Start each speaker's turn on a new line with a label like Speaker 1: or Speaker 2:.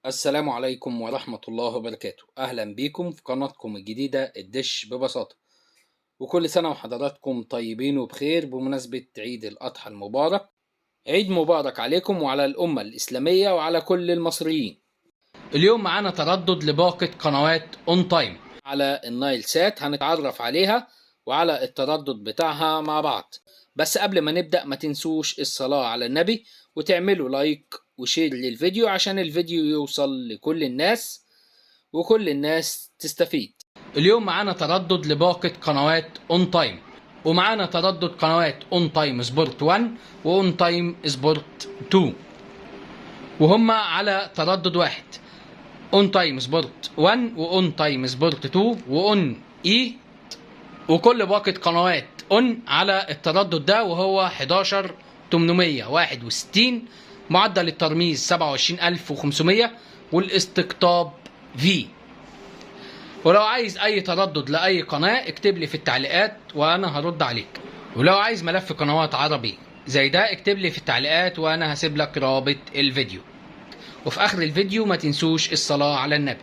Speaker 1: السلام عليكم ورحمة الله وبركاته. أهلا بيكم في قناتكم الجديدة الدش ببساطة، وكل سنة وحضراتكم طيبين وبخير بمناسبة عيد الأضحى المبارك. عيد مبارك عليكم وعلى الأمة الإسلامية وعلى كل المصريين. اليوم معانا تردد لباقة قنوات اون تايم على النايل سات، هنتعرف عليها وعلى التردد بتاعها مع بعض. بس قبل ما نبدأ ما تنسوش الصلاة على النبي وتعملوا لايك وشير للفيديو عشان الفيديو يوصل لكل الناس وكل الناس تستفيد. اليوم معانا تردد لباقة قنوات اون تايم، ومعانا تردد قنوات اون تايم سبورت 1 واون تايم سبورت 2، وهم على تردد واحد: اون تايم سبورت 1 واون تايم سبورت 2 واون اي. وكل باقة قنوات اون على التردد ده وهو 11861، معدل الترميز 27500 والاستقطاب في. ولو عايز اي تردد لاي قناة اكتب لي في التعليقات وانا هرد عليك، ولو عايز ملف قنوات عربي زي ده اكتب لي في التعليقات وانا هسيب لك رابط الفيديو. وفي اخر الفيديو ما تنسوش الصلاة على النبي.